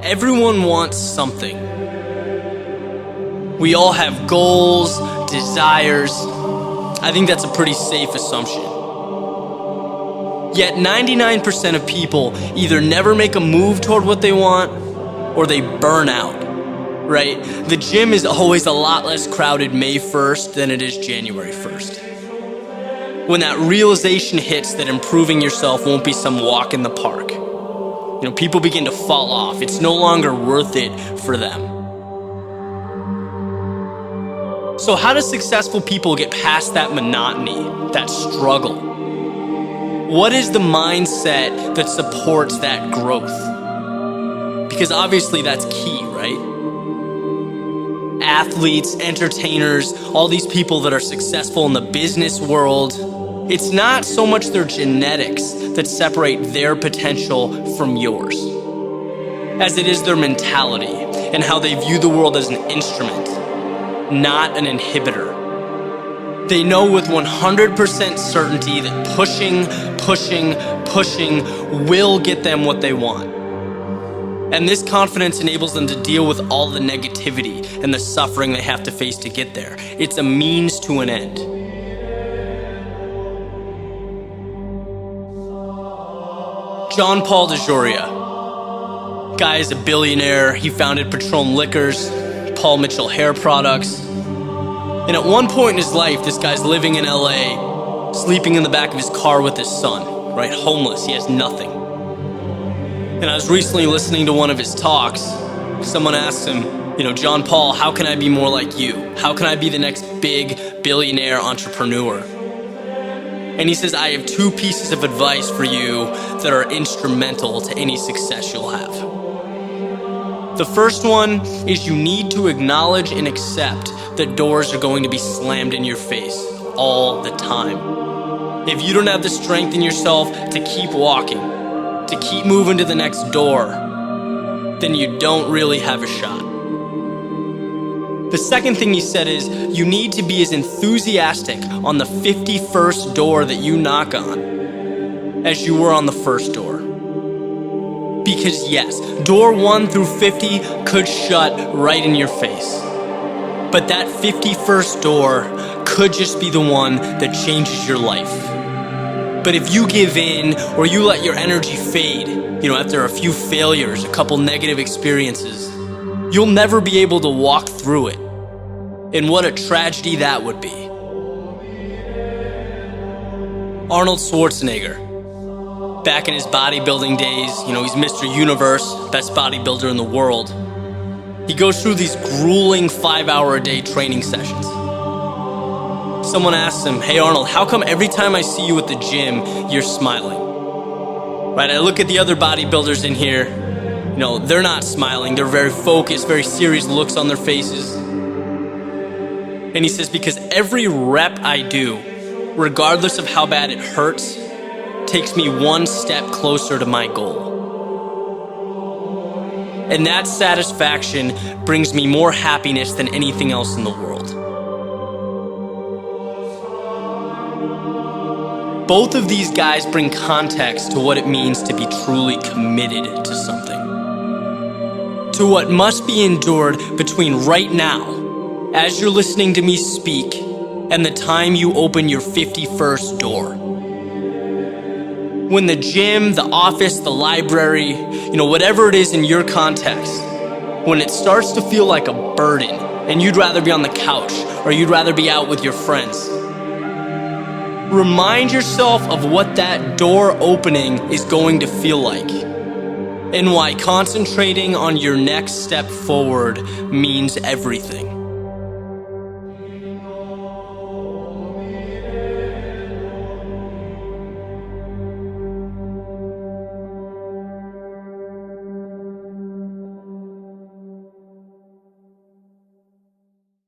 Everyone wants something. We all have goals, desires. I think that's a pretty safe assumption. Yet 99% of people either never make a move toward what they want or they burn out, right? The gym is always a lot less crowded May 1st than it is January 1st. When that realization hits that improving yourself won't be some walk in the park, people begin to fall off. It's no longer worth it for them. So how do successful people get past that monotony, that struggle? What is the mindset that supports that growth? Because obviously that's key, right? Athletes, entertainers, all these people that are successful in the business world, it's not so much their genetics that separate their potential from yours, as it is their mentality and how they view the world as an instrument, not an inhibitor. They know with 100% certainty that pushing will get them what they want. And this confidence enables them to deal with all the negativity and the suffering they have to face to get there. It's a means to an end. John Paul DeJoria. Guy is a billionaire. He founded Patron Liquors, Paul Mitchell Hair Products. And at one point in his life, this guy's living in LA, sleeping in the back of his car with his son, right? Homeless, he has nothing. And I was recently listening to one of his talks. Someone asked him, John Paul, how can I be more like you? How can I be the next big billionaire entrepreneur? And he says, I have 2 pieces of advice for you that are instrumental to any success you'll have. The first one is you need to acknowledge and accept that doors are going to be slammed in your face all the time. If you don't have the strength in yourself to keep walking, to keep moving to the next door, then you don't really have a shot. The second thing he said is you need to be as enthusiastic on the 51st door that you knock on as you were on the first door. Because yes, door 1 through 50 could shut right in your face. But that 51st door could just be the one that changes your life. But if you give in or you let your energy fade, after a few failures, a couple negative experiences, you'll never be able to walk through it. And what a tragedy that would be. Arnold Schwarzenegger. Back in his bodybuilding days, he's Mr. Universe, best bodybuilder in the world. He goes through these grueling 5-hour-a-day training sessions. Someone asks him, hey Arnold, how come every time I see you at the gym, you're smiling? Right, I look at the other bodybuilders in here, they're not smiling, they're very focused, very serious looks on their faces. And he says, because every rep I do, regardless of how bad it hurts, takes me one step closer to my goal. And that satisfaction brings me more happiness than anything else in the world. Both of these guys bring context to what it means to be truly committed to something. To what must be endured between right now, as you're listening to me speak, and the time you open your 51st door. When the gym, the office, the library, whatever it is in your context, when it starts to feel like a burden and you'd rather be on the couch or you'd rather be out with your friends, remind yourself of what that door opening is going to feel like and why concentrating on your next step forward means everything.